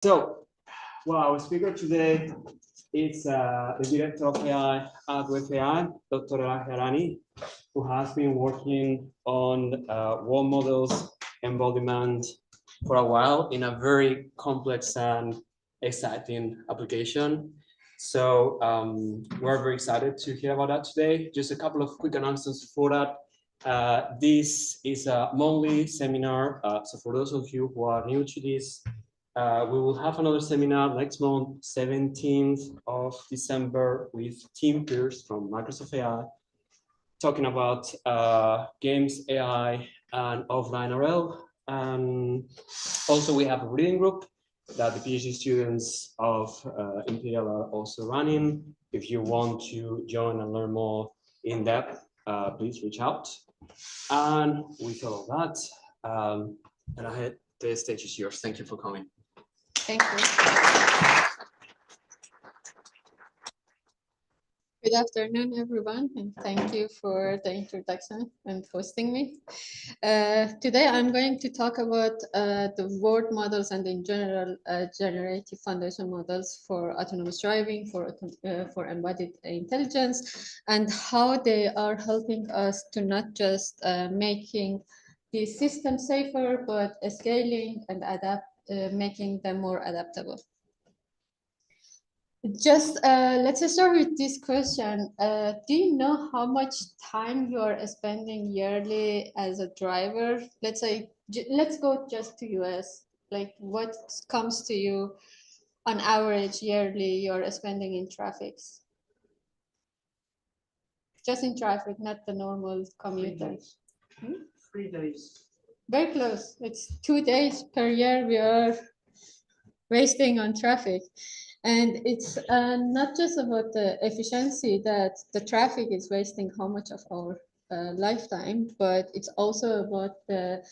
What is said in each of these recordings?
So, well, our speaker today is the director of AI at Wayve AI, Dr. Elahe Arani, who has been working on world models embodiment for a while in a very complex and exciting application. So we're very excited to hear about that today. Just a couple of quick announcements before that. This is a monthly seminar. So for those of you who are new to this, we will have another seminar next month, 17th of December, with Tim Pierce from Microsoft AI, talking about games, AI, and offline RL. And also we have a reading group that the PhD students of Imperial are also running. If you want to join and learn more in depth, please reach out. And with all of that, and the stage is yours. Thank you for coming. Thank you. Good afternoon, everyone, and thank you for the introduction and hosting me. Today, I'm going to talk about the world models and in general, generative foundation models for autonomous driving, for embodied intelligence, and how they are helping us to not just making the system safer, but scaling and making them more adaptable. Just let's start with this question. Do you know how much time you are spending yearly as a driver? Let's say, let's go just to US. Like what comes to you on average yearly you're spending in traffic? Just in traffic, not the normal commuter. 3 days. Very close. It's 2 days per year we are wasting on traffic. And it's not just about the efficiency that the traffic is wasting how much of our lifetime, but it's also about the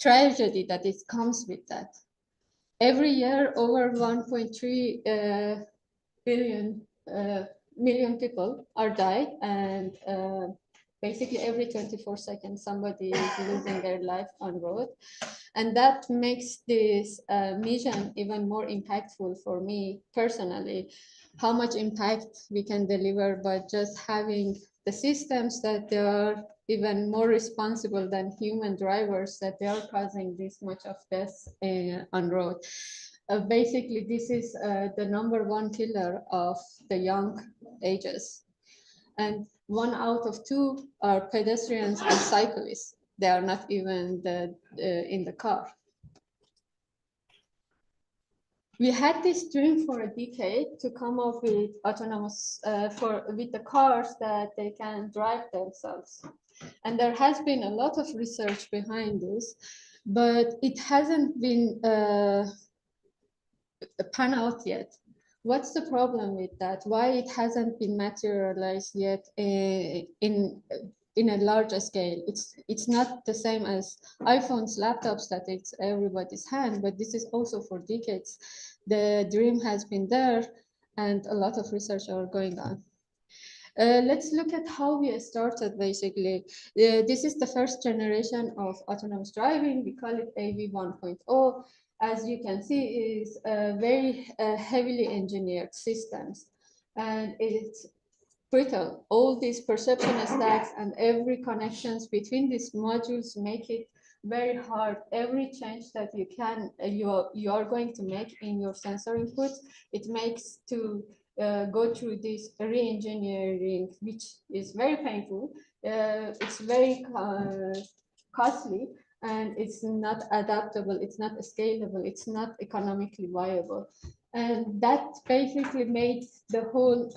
tragedy that it comes with that. Every year, over 1.3 million people are died, and basically every 24 seconds somebody is losing their life on road. And that makes this mission even more impactful for me personally, how much impact we can deliver by just having the systems that they are even more responsible than human drivers, that they are causing this much of death on road. Basically, this is the #1 killer of the young ages. And 1 out of 2 are pedestrians and cyclists. They are not even in the car. We had this dream for a decade to come up with autonomous, with the cars that they can drive themselves. And there has been a lot of research behind this, but it hasn't been pan out yet. What's the problem with that? Why it hasn't been materialized yet in a larger scale? It's not the same as iPhones, laptops, that it's everybody's hand, but this is also for decades. The dream has been there, and a lot of research are going on. Let's look at how we started, basically. This is the first generation of autonomous driving. We call it AV 1.0. As you can see, is very heavily engineered systems, and it's brittle. All these perception stacks and every connections between these modules make it very hard. Every change that you are going to make in your sensor inputs, it makes to go through this re-engineering, which is very painful. It's very costly, and it's not adaptable, it's not scalable, it's not economically viable. And that basically made the whole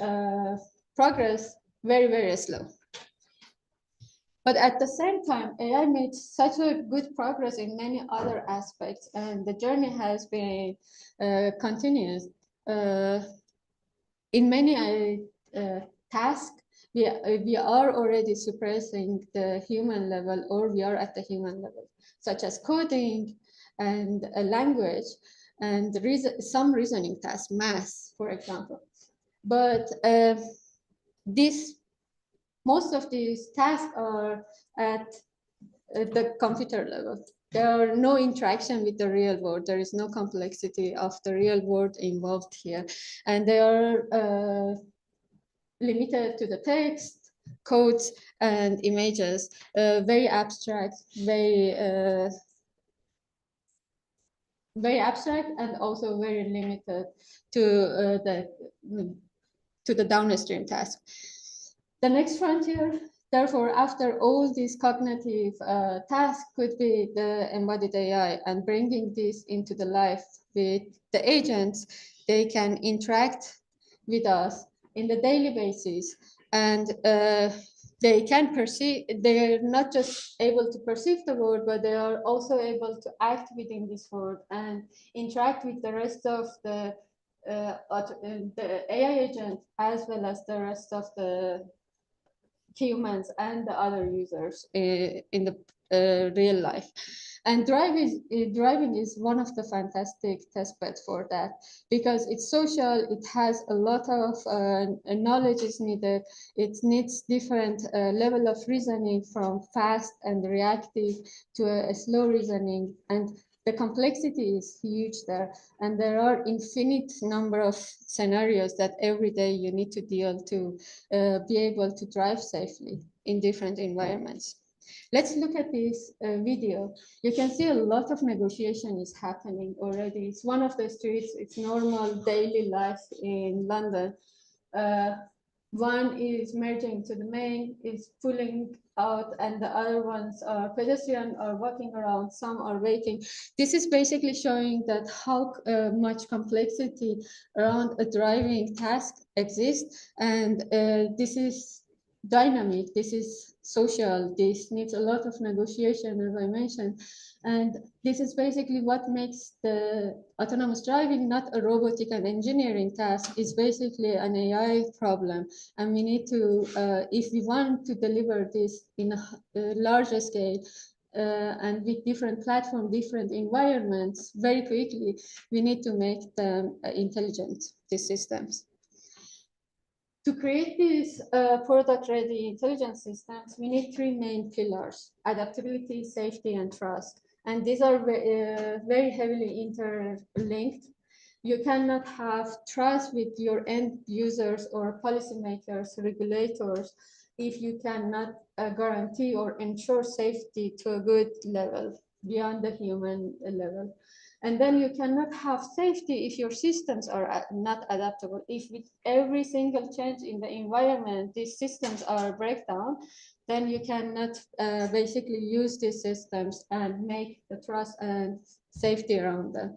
progress very, very slow. But at the same time, AI made such a good progress in many other aspects, and the journey has been continuous. In many tasks, we are already suppressing the human level, or we are at the human level, such as coding and language and some reasoning tasks, math, for example. But most of these tasks are at the computer level. there are no interaction with the real world. There is no complexity of the real world involved here. And they are limited to the text, codes, and images, very abstract, very abstract, and also very limited to the downstream task. The next frontier, therefore, after all these cognitive tasks, could be the embodied AI, and bringing this into the life with the agents. They can interact with us in the daily basis, and they can perceive. They're not just able to perceive the world, but they are also able to act within this world and interact with the rest of the AI agent, as well as the rest of the humans and the other users in the real life. And driving is one of the fantastic test beds for that, because it's social, it has a lot of knowledge is needed, it needs different level of reasoning, from fast and reactive to a slow reasoning, and the complexity is huge there, and there are infinite number of scenarios that every day you need to deal to be able to drive safely in different environments. Let's look at this video. You can see a lot of negotiation is happening already. It's one of the streets, it's normal daily life in London. One is merging to the main, is pulling out, and the other ones are pedestrian, are walking around, some are waiting. This is basically showing that how much complexity around a driving task exists, and this is dynamic, this is social, this needs a lot of negotiation, as I mentioned. And this is basically what makes the autonomous driving not a robotic and engineering task. It's basically an AI problem. And we need to, if we want to deliver this in a larger scale, and with different platforms, different environments, very quickly, we need to make them intelligent, these systems. To create these product-ready intelligence systems, we need three main pillars: adaptability, safety, and trust. And these are very heavily interlinked. You cannot have trust with your end users or policymakers, regulators, if you cannot guarantee or ensure safety to a good level, beyond the human level. And then you cannot have safety if your systems are not adaptable. If with every single change in the environment, these systems are breakdown, then you cannot basically use these systems and make the trust and safety around them.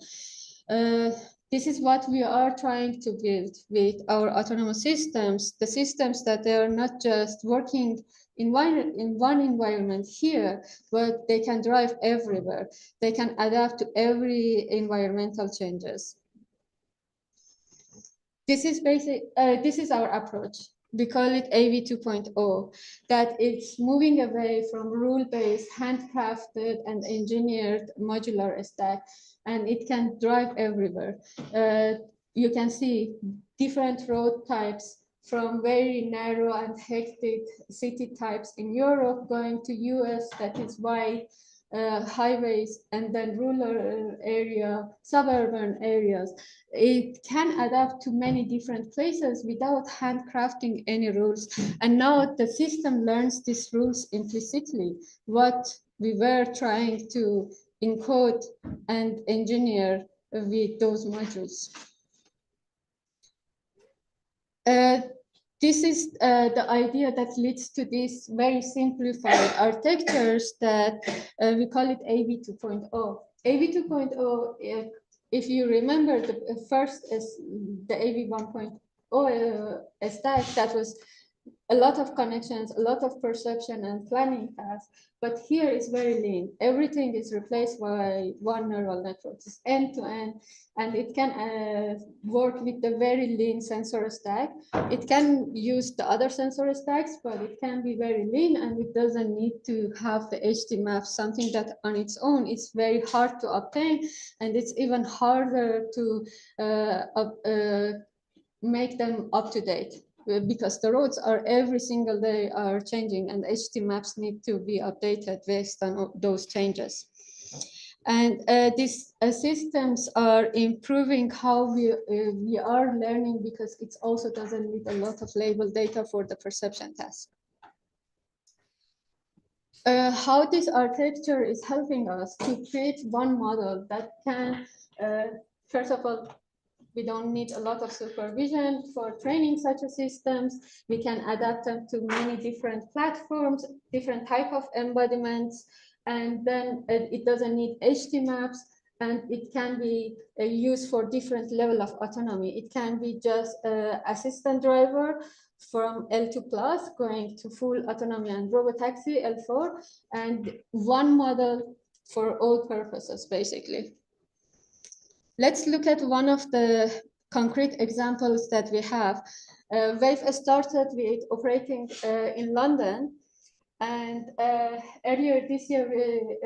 This is what we are trying to build with our autonomous systems, the systems that they are not just working in one environment here, but they can drive everywhere. They can adapt to every environmental changes. This is this is our approach. We call it AV 2.0, that it's moving away from rule-based, handcrafted, and engineered modular stack, and it can drive everywhere. You can see different road types, from very narrow and hectic city types in Europe going to US that is wide highways, and then rural area, suburban areas. It can adapt to many different places without handcrafting any rules. And now the system learns these rules implicitly, what we were trying to encode and engineer with those modules. This is the idea that leads to these very simplified architectures that we call it AV 2.0. AV 2.0, if you remember, the first is the AV 1.0 stack, that was a lot of connections, a lot of perception and planning tasks, but here is very lean. Everything is replaced by one neural network. It's end to end, and it can work with the very lean sensor stack. It can use the other sensor stacks, but it can be very lean, and it doesn't need to have the HD map, something that on its own is very hard to obtain, and it's even harder to make them up to date, because the roads are every single day are changing, and HD maps need to be updated based on those changes. And these systems are improving how we are learning, because it also doesn't need a lot of label data for the perception task. How this architecture is helping us to create one model that can, first of all, we don't need a lot of supervision for training such a systems. We can adapt them to many different platforms, different type of embodiments, and then it doesn't need HT maps, and it can be used for different level of autonomy. It can be just assistant driver from L2 plus going to full autonomy and robotaxi L4, and one model for all purposes, basically. Let's look at one of the concrete examples that we have. Wayve started with operating in London, and earlier this year we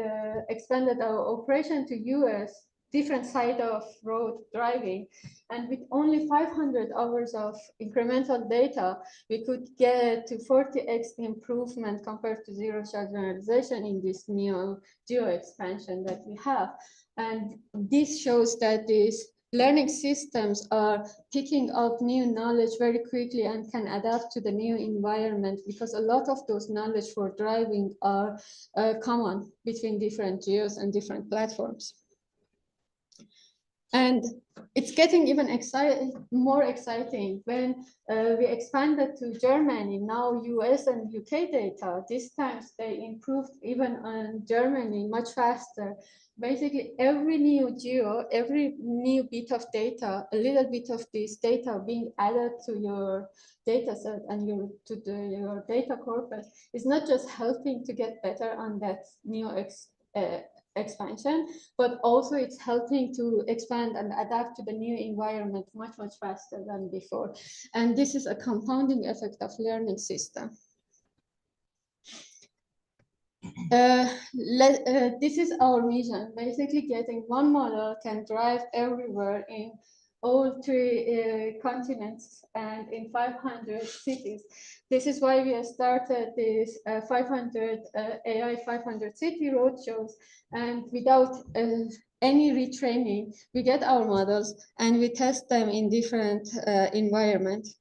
expanded our operation to US, different side of road driving, and with only 500 hours of incremental data, we could get to 40x improvement compared to zero-shot generalization in this new geo expansion that we have. And this shows that these learning systems are picking up new knowledge very quickly and can adapt to the new environment, because a lot of those knowledge for driving are common between different geos and different platforms. And it's getting even more exciting when we expanded to Germany, now US and UK data. This time they improved even on Germany much faster. Basically, every new geo, every new bit of data, a little bit of this data being added to your data set and your data corpus is not just helping to get better on that new expansion, but also it's helping to expand and adapt to the new environment much faster than before. And this is a compounding effect of learning system. This is our vision. Basically, getting one model can drive everywhere in all three continents and in 500 cities. This is why we have started this 500 AI 500 city roadshows, and without any retraining, we get our models and we test them in different environments.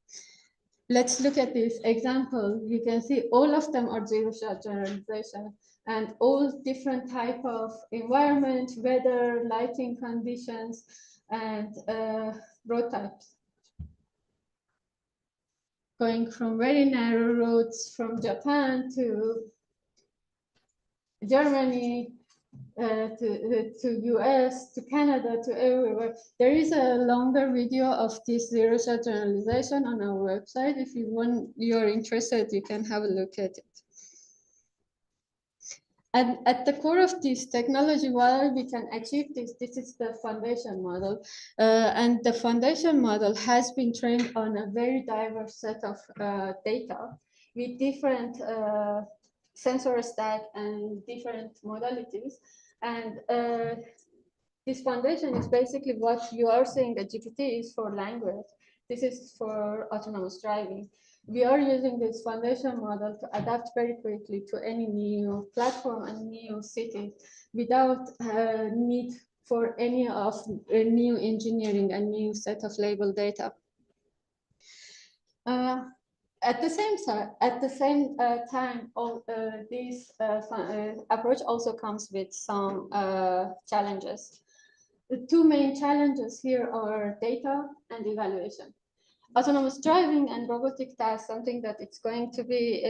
Let's look at this example. You can see all of them are zero-shot generalization, and all different type of environment, weather, lighting conditions, and road types. Going from very narrow roads from Japan to Germany, to US, to Canada, to everywhere. There is a longer video of this zero-shot generalization on our website. If you're interested, you can have a look at it. And at the core of this technology, while we can achieve this, this is the foundation model. And the foundation model has been trained on a very diverse set of data with different sensor stack and different modalities. And this foundation is basically what you are saying that GPT is for language. This is for autonomous driving. We are using this foundation model to adapt very quickly to any new platform and new city without need for any of new engineering and new set of label data. At the same time, this approach also comes with some challenges. The two main challenges here are data and evaluation. Autonomous driving and robotic tasks, something that it's going to be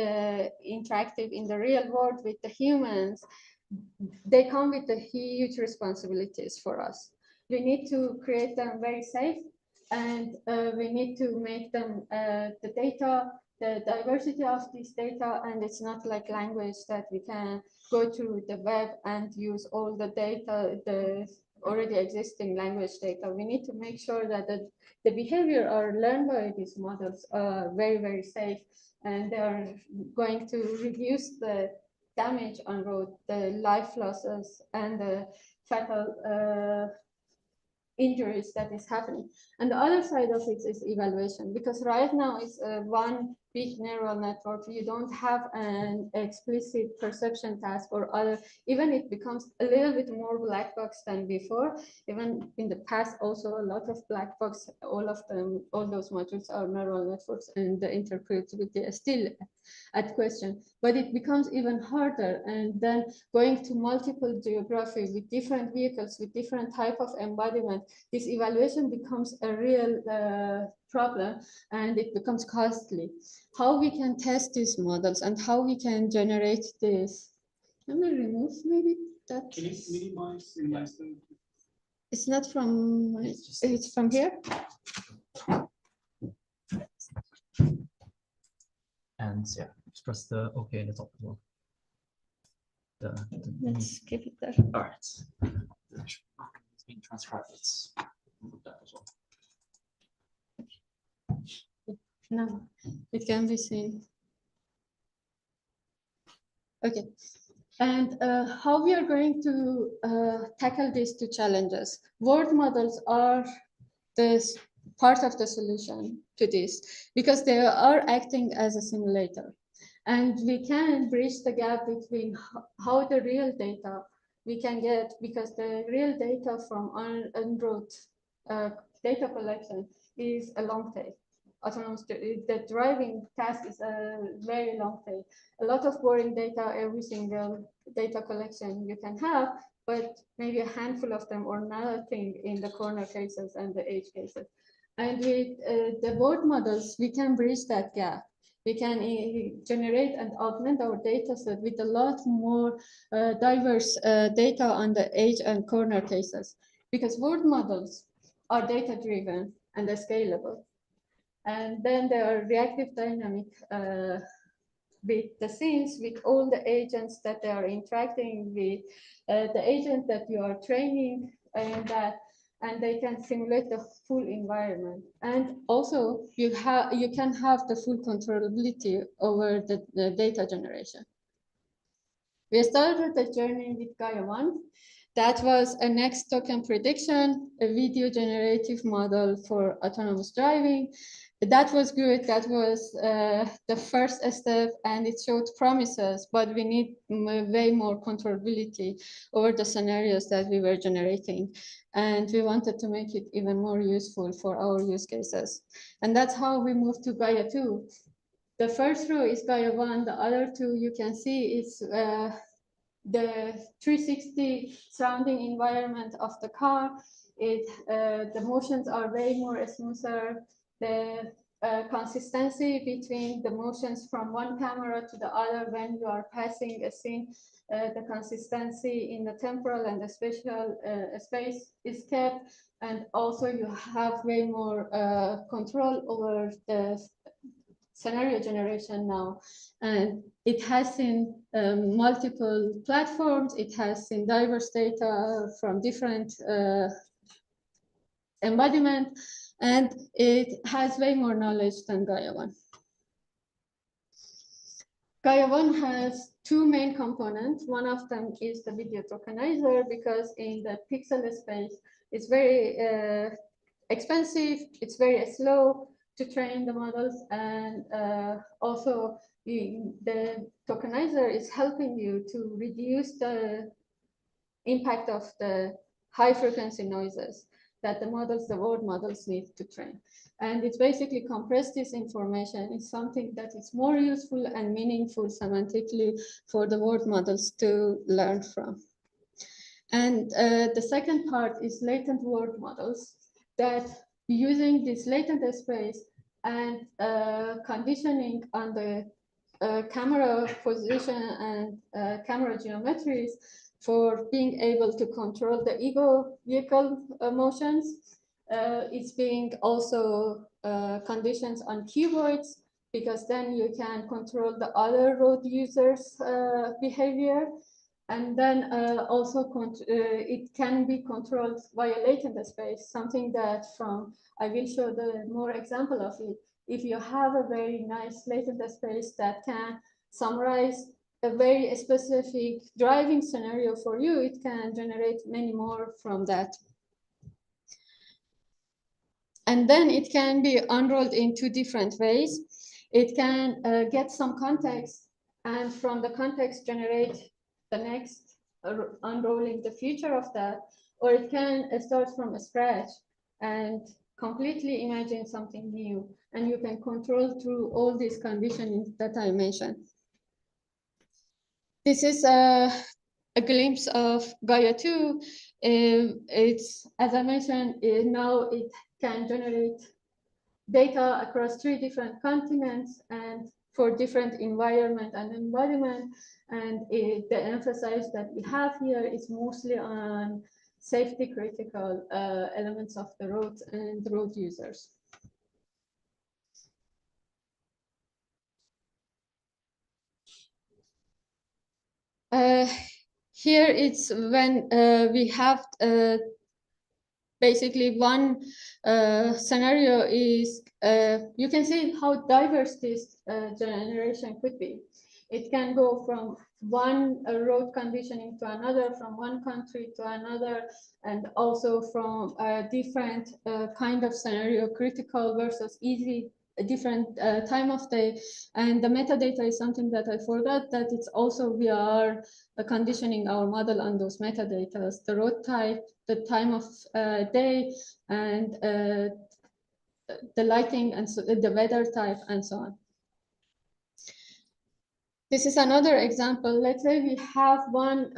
interactive in the real world with the humans, they come with the huge responsibilities for us. We need to create them very safe, and we need to make them the data, the diversity of this data, and it's not like language that we can go to the web and use all the data, the already existing language data. We need to make sure that the behavior are learned by these models are very safe, and they are going to reduce the damage on road, the life losses, and the fatal injuries that is happening. And the other side of it is evaluation, because right now it's one big neural network, you don't have an explicit perception task or other, even it becomes a little bit more black box than before. Even in the past, also a lot of black box, all of them, all those modules are neural networks, and the interpretability is still at question, but it becomes even harder. And then going to multiple geography with different vehicles, with different type of embodiment, this evaluation becomes a real problem, and it becomes costly. How we can test these models and how we can generate this. Let me remove maybe that. Can you minimize the It's not from, it's from here. And yeah, just press the OK in the top as well. Let's keep it there. All right. It's being transcribed. Let's move that as well. No, it can be seen. Okay. And how we are going to tackle these two challenges. Word models are this part of the solution to this because they are acting as a simulator. And we can bridge the gap between how the real data we can get, because the real data from on-road data collection is a long tail. Autonomous, the driving task is a very long tail. A lot of boring data, every single data collection you can have, but maybe a handful of them or nothing in the corner cases and the edge cases. And with the word models, we can bridge that gap. We can generate and augment our data set with a lot more diverse data on the edge and corner cases, because word models are data-driven and they're scalable. And then there are reactive dynamic with the scenes, with all the agents that they are interacting with, the agent that you are training, and they can simulate the full environment. And also you can have the full controllability over the data generation. We started the journey with Gaia 1. That was a next token prediction, a video generative model for autonomous driving. That was good. That was the first step, and it showed promises, but we need way more controllability over the scenarios that we were generating. And we wanted to make it even more useful for our use cases. And that's how we moved to Gaia 2. The first row is Gaia 1. The other two you can see is the 360 surrounding environment of the car. The motions are way more smoother. The consistency between the motions from one camera to the other when you are passing a scene, the consistency in the temporal and the spatial space is kept. And also you have way more control over the scenario generation now. And it has seen multiple platforms. It has seen diverse data from different embodiment, and it has way more knowledge than Gaia 1. Gaia 1 has two main components. One of them is the video tokenizer, because in the pixel space, it's very expensive, it's very slow to train the models, and also the tokenizer is helping you to reduce the impact of the high frequency noises that the word models need to train. And it's basically compressed this information is something that is more useful and meaningful semantically for the word models to learn from. And the second part is latent word models, that using this latent space and conditioning on the camera position and camera geometries for being able to control the ego vehicle motions. It's being also conditions on cuboids, because then you can control the other road users' behavior. And then also it can be controlled via latent space, something that I will show the more example of it. If you have a very nice latent space that can summarize a very specific driving scenario for you, it can generate many more from that. And then it can be unrolled in two different ways. It can get some context, and from the context generate the next, unrolling the future of that, or it can start from scratch and completely imagine something new, and you can control through all these conditioning that I mentioned. This is a glimpse of Gaia 2. It's, as I mentioned, now it can generate data across 3 different continents and for different environment and embodiment. And the emphasis that we have here is mostly on safety critical elements of the roads and road users. Here it's when we have basically one scenario is, you can see how diverse this generation could be. It can go from one road conditioning to another, from one country to another, and also from a different kind of scenario, critical versus easy, a different time of day. And the metadata is something that I forgot, that it's also, we are conditioning our model on those metadata, the road type, the time of day, and the lighting, and so the weather type, and so on. This is another example. Let's say we have one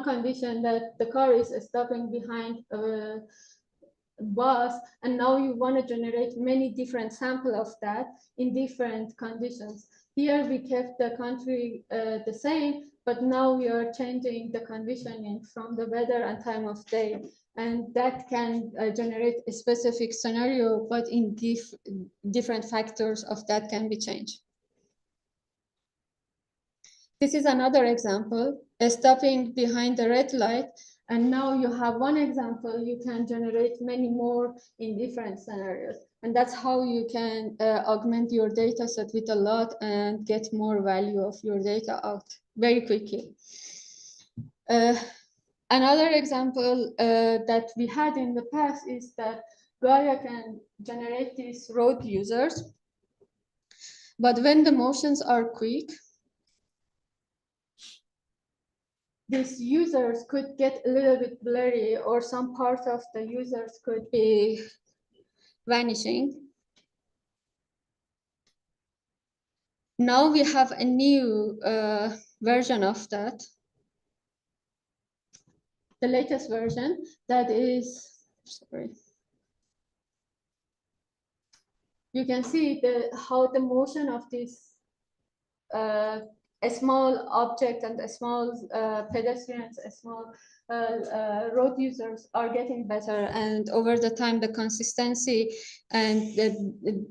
condition that the car is stopping behind a bus, and now you want to generate many different samples of that in different conditions. Here we kept the country the same, but now we are changing the conditioning from the weather and time of day. And that can generate a specific scenario, but in different factors of that can be changed. This is another example, stopping behind the red light. And now you have one example, you can generate many more in different scenarios. And that's how you can augment your data set with a lot and get more value of your data out very quickly. Another example that we had in the past is that Gaia can generate these road users. But when the motions are quick, these users could get a little bit blurry, or some parts of the users could be vanishing. Now we have a new version of that. The latest version that is, sorry. You can see how the motion of this a small object and a small pedestrians, a small road users are getting better, and over the time the consistency and the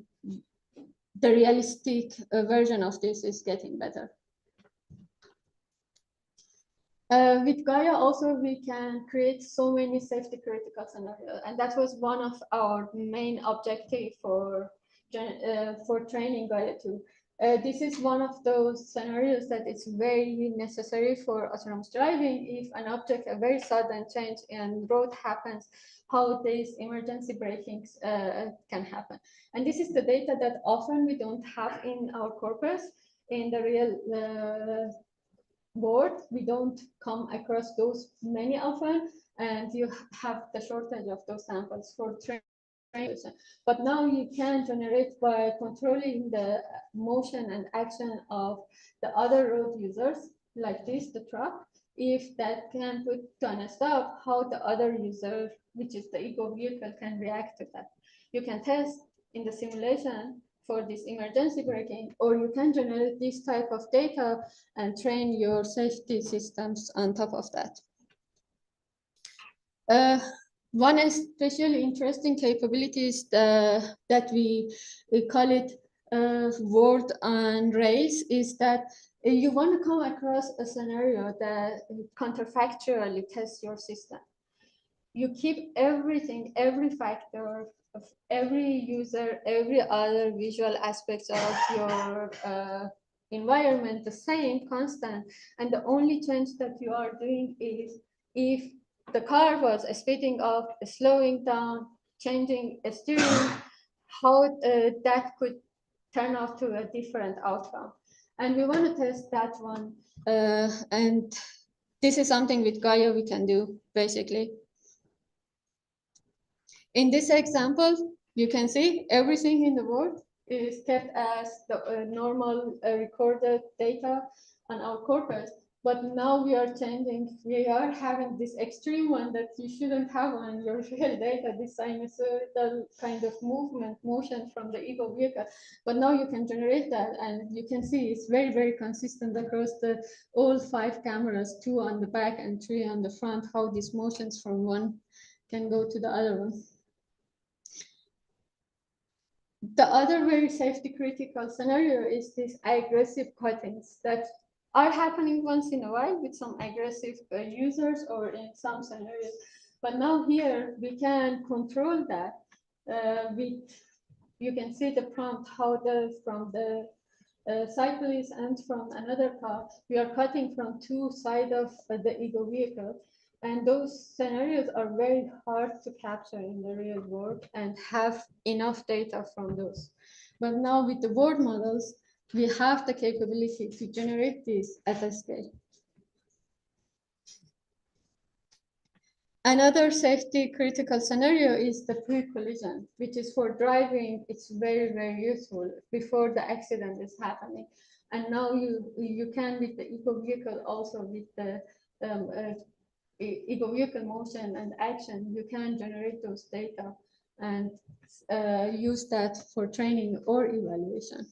realistic version of this is getting better. With Gaia also we can create so many safety critical scenarios, and that was one of our main objectives for training Gaia 2. This is one of those scenarios that is very necessary for autonomous driving. If an object, a very sudden change in road happens, how these emergency brakings can happen. And this is the data that often we don't have in our corpus. In the real world, we don't come across those many often, and you have the shortage of those samples for training. But now you can generate by controlling the motion and action of the other road users, like this, the truck. If that can put on a stop, how the other user, which is the ego vehicle, can react to that. You can test in the simulation for this emergency braking, or you can generate this type of data and train your safety systems on top of that. One especially interesting capability is that we call it word on rails, is that you want to come across a scenario that counterfactually tests your system. You keep everything, every factor of every user, every other visual aspects of your environment the same, constant, and the only change that you are doing is if the car was speeding up, slowing down, changing steering, how that could turn out to a different outcome. And we want to test that one. And this is something with Gaia we can do, basically. In this example, you can see everything in the world is kept as the normal recorded data on our corpus. But now we are changing. We are having this extreme one that you shouldn't have on your real data, this sinusoidal kind of motion from the ego vehicle. But now you can generate that, and you can see it's very, very consistent across all 5 cameras, 2 on the back and 3 on the front, how these motions from one can go to the other one. The other very safety critical scenario is these aggressive cuttings that are happening once in a while with some aggressive users or in some scenarios. But now here we can control that you can see the prompt how from the cyclist and from another car, we are cutting from 2 sides of the ego vehicle. And those scenarios are very hard to capture in the real world and have enough data from those. But now with the world models, we have the capability to generate this at a scale. Another safety critical scenario is the pre-collision, which is for driving. It's very, very useful before the accident is happening. And now you can, with the ego vehicle, also with the ego vehicle motion and action, you can generate those data and use that for training or evaluation.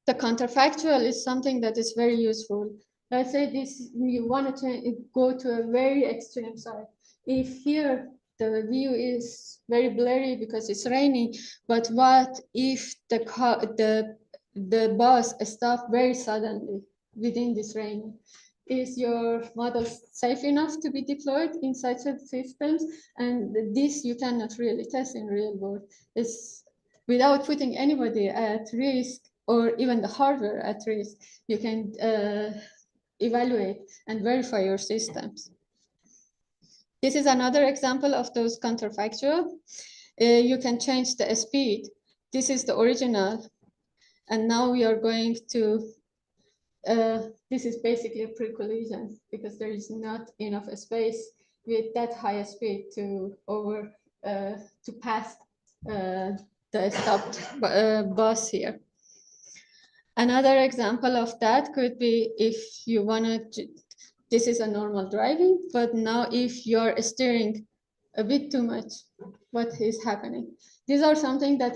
The counterfactual is something that is very useful. Let's say you want to go to a very extreme side. If here the view is very blurry because it's raining, but what if the bus stops very suddenly within this rain? Is your model safe enough to be deployed in such systems? And this you cannot really test in real world. It's without putting anybody at risk or even the hardware at risk. You can evaluate and verify your systems. This is another example of those counterfactual. You can change the speed. This is the original. And now we are going to this is basically a pre-collision because there is not enough space with that high speed to pass the stopped bus here. Another example of that could be if you want to, this is a normal driving, but now if you're steering a bit too much, what is happening? These are something that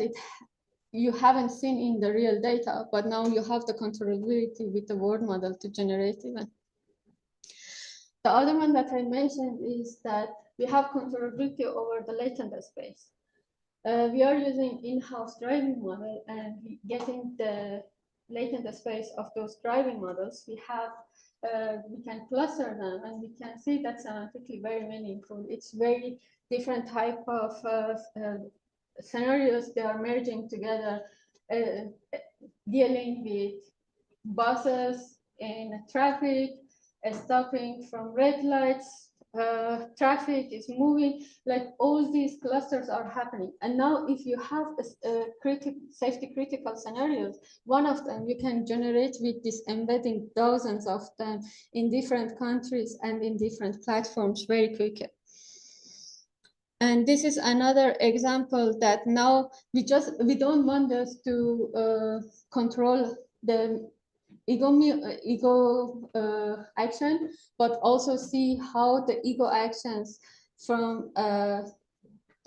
you haven't seen in the real data, but now you have the controllability with the world model to generate even. The other one that I mentioned is that we have controllability over the latent space. We are using in-house driving model and getting the latent space of those driving models. We can cluster them and we can see that semantically very meaningful. It's very different type of scenarios they are merging together, dealing with buses in traffic, stopping from red lights, traffic is moving, like all these clusters are happening. And now if you have safety critical scenarios, one of them you can generate with this embedding thousands of them in different countries and in different platforms very quickly. And this is another example that now we don't want us to control the ego action, but also see how the ego actions from the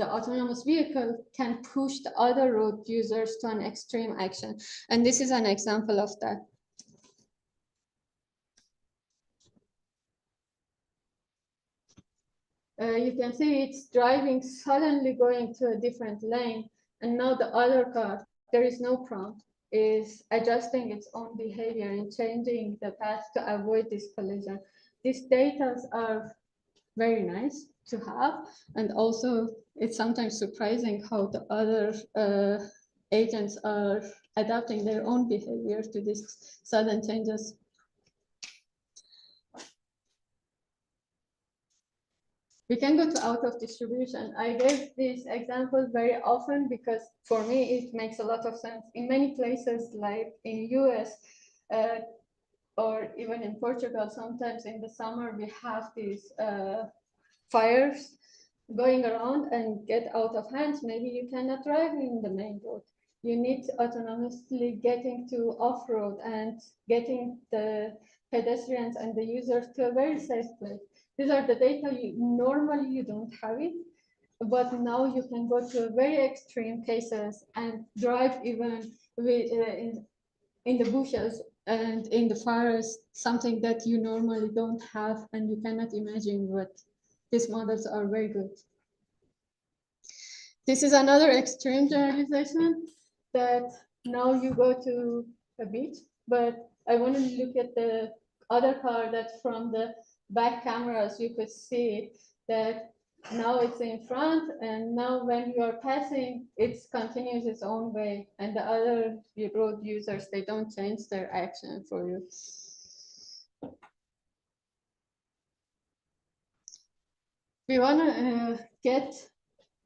autonomous vehicle can push the other road users to an extreme action. And this is an example of that. You can see it's driving, suddenly going to a different lane. And now the other car, there is no prompt, is adjusting its own behavior and changing the path to avoid this collision. These data are very nice to have. And also it's sometimes surprising how the other agents are adapting their own behavior to these sudden changes. We can go to out of distribution. I gave this example very often because for me it makes a lot of sense. In many places, like in US or even in Portugal, sometimes in the summer we have these fires going around and get out of hands. Maybe you cannot drive in the main road. You need autonomously getting to off-road and getting the pedestrians and the users to a very safe place. These are the data normally you don't have it, but now you can go to very extreme cases and drive even with, in the bushes and in the forest, something that you normally don't have and you cannot imagine, but these models are very good. This is another extreme generalization that now you go to a beach, but I want to look at the other car that from the back cameras, you could see that now it's in front, and now when you are passing, it continues its own way, and the other road users, they don't change their action for you. We want to get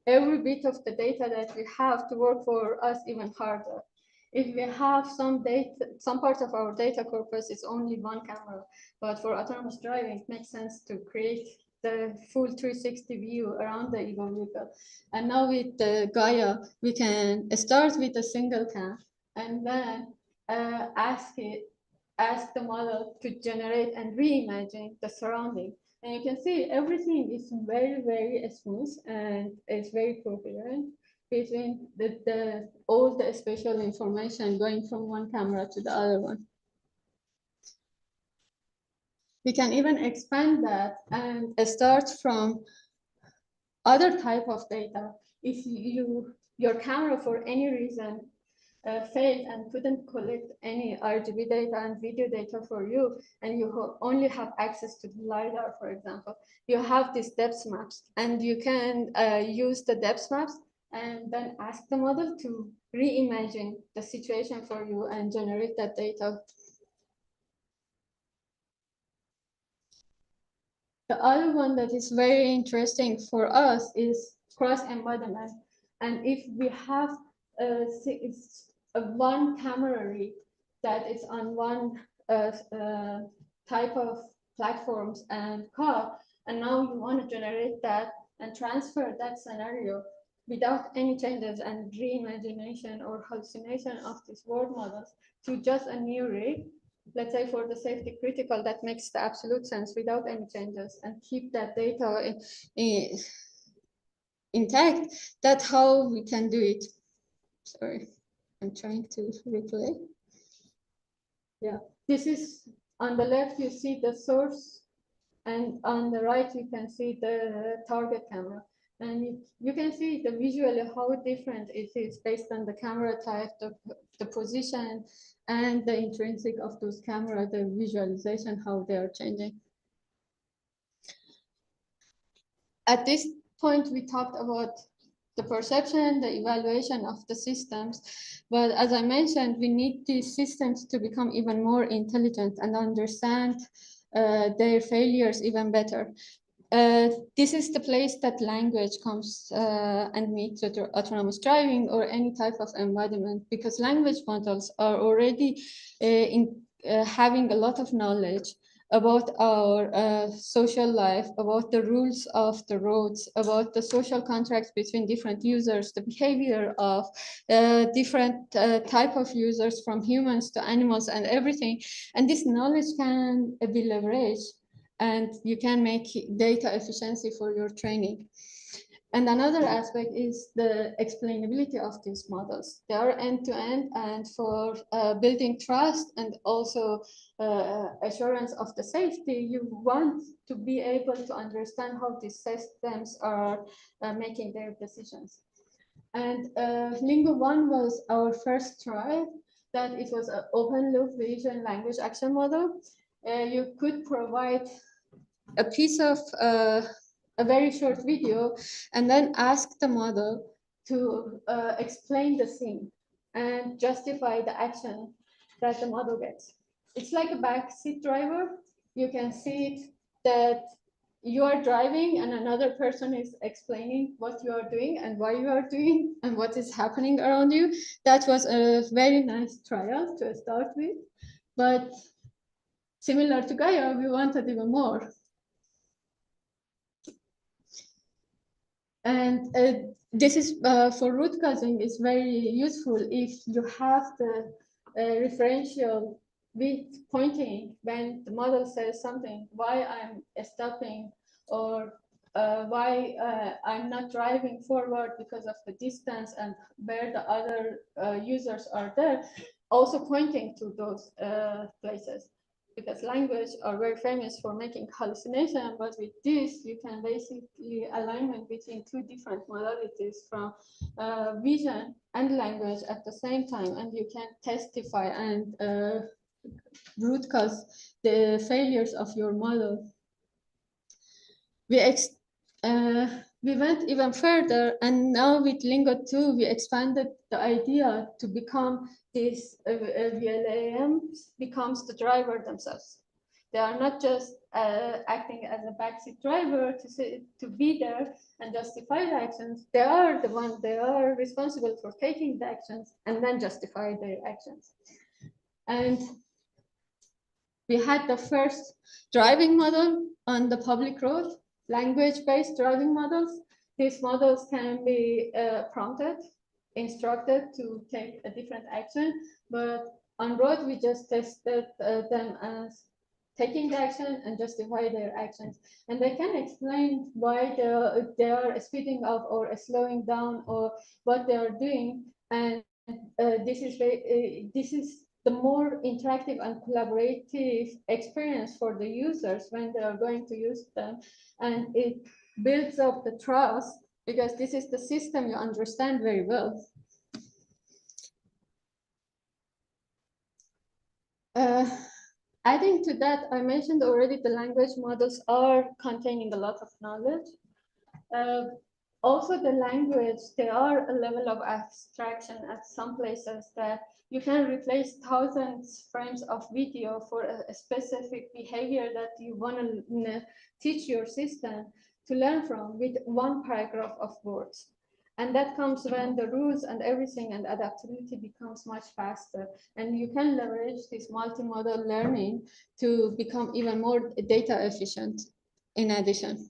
every bit of the data that we have to work for us even harder. If we have some data, some part of our data corpus is only one camera, but for autonomous driving, it makes sense to create the full 360 view around the Evo vehicle. And now with the Gaia, we can start with a single cam and then ask the model to generate and reimagine the surrounding. And you can see everything is very, very smooth and it's very coherent between all the spatial information going from one camera to the other one. We can even expand that and start from other type of data. If your camera for any reason failed and couldn't collect any RGB data and video data for you, and you only have access to the LiDAR, for example, you have these depth maps, and you can use the depth maps and then ask the model to reimagine the situation for you and generate that data. The other one that is very interesting for us is cross-embodiment. And if we have one camera rig that is on one type of platforms and car, and now you want to generate that and transfer that scenario without any changes and reimagination or hallucination of these world models to just a new rig, let's say for the safety critical, that makes the absolute sense without any changes and keep that data intact. That's how we can do it. Sorry, I'm trying to replay. Yeah, this is on the left, you see the source, and on the right, you can see the target camera. And you can see the visually how different it is based on the camera type, the position, and the intrinsic of those cameras, the visualization, how they are changing. At this point, we talked about the perception, the evaluation of the systems. But as I mentioned, we need these systems to become even more intelligent and understand their failures even better. This is the place that language comes and meets autonomous driving or any type of embodiment, because language models are already having a lot of knowledge about our social life, about the rules of the roads, about the social contracts between different users, the behavior of different type of users, from humans to animals and everything. And this knowledge can be leveraged, and you can make data efficiency for your training. And another aspect is the explainability of these models. They are end-to-end, and for building trust and also assurance of the safety, you want to be able to understand how these systems are making their decisions. And Lingo 1 was our first try, that it was an open loop vision language action model. You could provide a piece of a very short video and then ask the model to explain the scene and justify the action that the model gets. It's like a backseat driver. You can see it that you are driving and another person is explaining what you are doing and why you are doing and what is happening around you. That was a very nice trial to start with, but similar to Gaia, we wanted even more. And this is for root causing is very useful if you have the referential with pointing when the model says something, why I'm stopping, or why I'm not driving forward because of the distance and where the other users are there, also pointing to those places. Because language are very famous for making hallucination, but with this, you can basically alignment between two different modalities from vision and language at the same time, and you can testify and root cause the failures of your model. We went even further, and now with Lingo 2, we expanded the idea to become these VLAMs becomes the driver themselves. They are not just acting as a backseat driver to be there and justify the actions. They are the ones, they are responsible for taking the actions and then justify their actions. And we had the first driving model on the public road, language-based driving models. These models can be prompted, instructed to take a different action, but on road, we just tested them as taking the action and justify their actions. And they can explain why they are speeding up or slowing down or what they are doing. And this is the more interactive and collaborative experience for the users when they are going to use them. And it builds up the trust because this is the system you understand very well. Adding to that, I mentioned already the language models are containing a lot of knowledge. Also the language, there are a level of abstraction at some places that you can replace thousands frames of video for a specific behavior that you want to teach your system to learn from with one paragraph of words. And that comes when the rules and everything and adaptability becomes much faster. And you can leverage this multimodal learning to become even more data efficient in addition.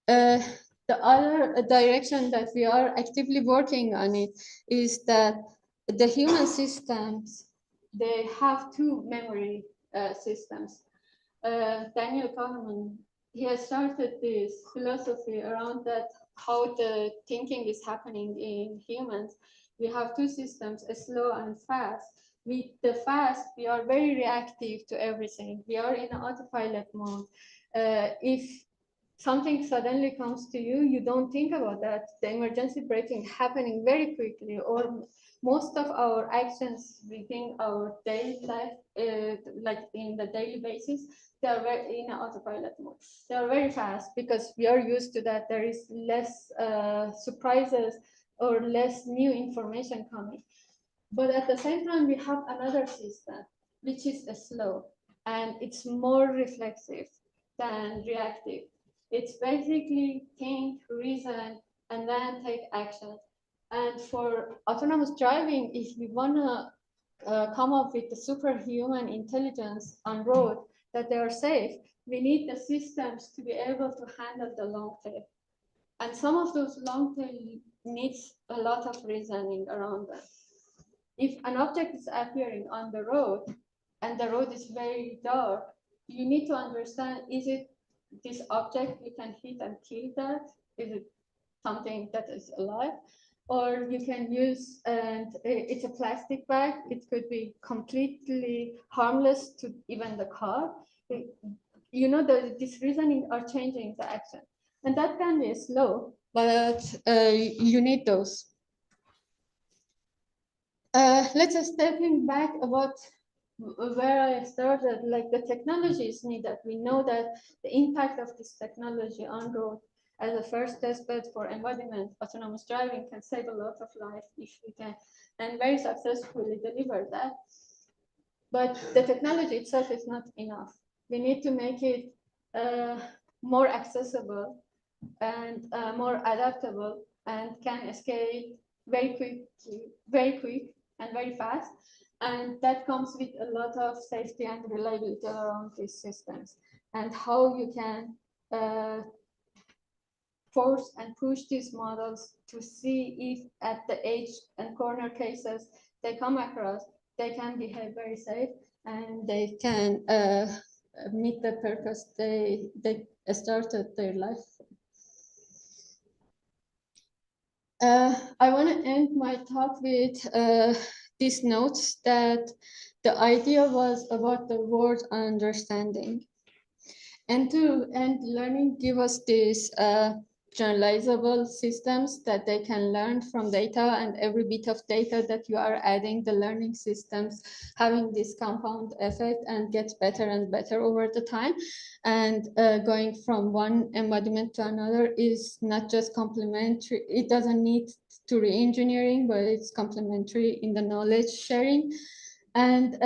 The other direction that we are actively working on it is that the human systems, they have two memory systems. Daniel Kahneman, he has started this philosophy around that, how the thinking is happening in humans. We have two systems, slow and fast. With the fast, we are very reactive to everything. We are in an autopilot mode. If something suddenly comes to you, you don't think about that. The emergency braking happening very quickly, or most of our actions within our daily life, like in the daily basis, they are very in autopilot mode. They are very fast because we are used to that. There is less surprises or less new information coming. But at the same time, we have another system, which is slow, and it's more reflexive than reactive. It's basically think, reason, and then take action. And for autonomous driving, if we want to come up with the superhuman intelligence on road that they are safe, we need the systems to be able to handle the long tail. And some of those long tail needs a lot of reasoning around them. If an object is appearing on the road and the road is very dark, you need to understand, is it this object you can hit and kill that? Is it something that is alive? Or you can use, and it's a plastic bag. It could be completely harmless to even the car. You know, this reasoning are changing the action. And that can be slow, but you need those. Let's stepping back about where I started, like the technology is needed. We know that the impact of this technology on road as a first testbed for embodiment, autonomous driving can save a lot of life if we can, and very successfully deliver that. But the technology itself is not enough. We need to make it more accessible and more adaptable and can scale very quick and very fast. And that comes with a lot of safety and reliability around these systems, and how you can force and push these models to see if at the edge and corner cases they come across, they can behave very safe and they can meet the purpose they started their life. I want to end my talk with these notes that the idea was about the word understanding. End-to-end learning give us these generalizable systems that they can learn from data, and every bit of data that you are adding, the learning systems having this compound effect and gets better and better over the time. And going from one embodiment to another is not just complementary, it doesn't need to re-engineering, but it's complementary in the knowledge sharing. And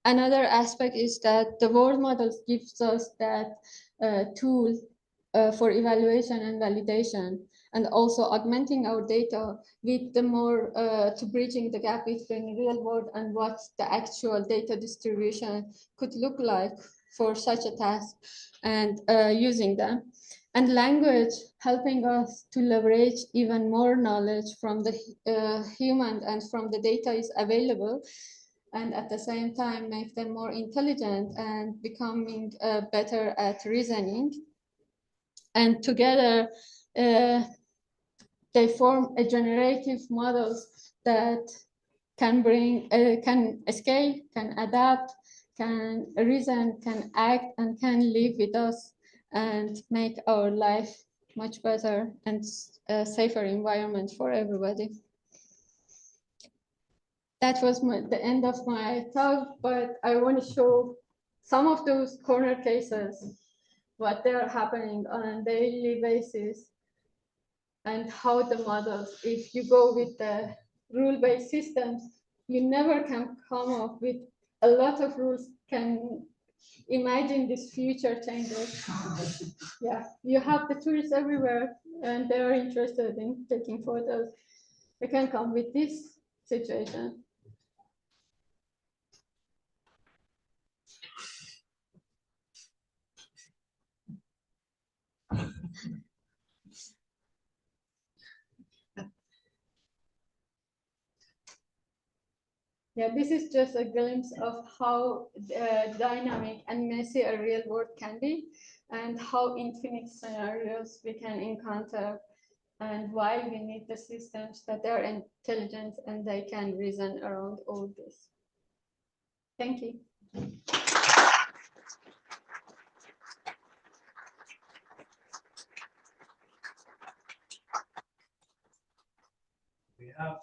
another aspect is that the world models gives us that tool for evaluation and validation, and also augmenting our data with the more to bridging the gap between real world and what the actual data distribution could look like for such a task, and using them. And language helping us to leverage even more knowledge from the human and from the data is available, and at the same time make them more intelligent and becoming better at reasoning. And together, they form a generative models that can bring, can scale, can adapt, can reason, can act, and can live with us and make our life much better and a safer environment for everybody. That was the end of my talk, but I want to show some of those corner cases, what they're happening on a daily basis, and how the models, if you go with the rule-based systems, you never can come up with a lot of rules, can imagine this future changes. Yeah, you have the tourists everywhere and they're interested in taking photos. You can come with this situation. Yeah, this is just a glimpse of how dynamic and messy a real world can be, and how infinite scenarios we can encounter, and why we need the systems that are intelligent and they can reason around all this. Thank you. We have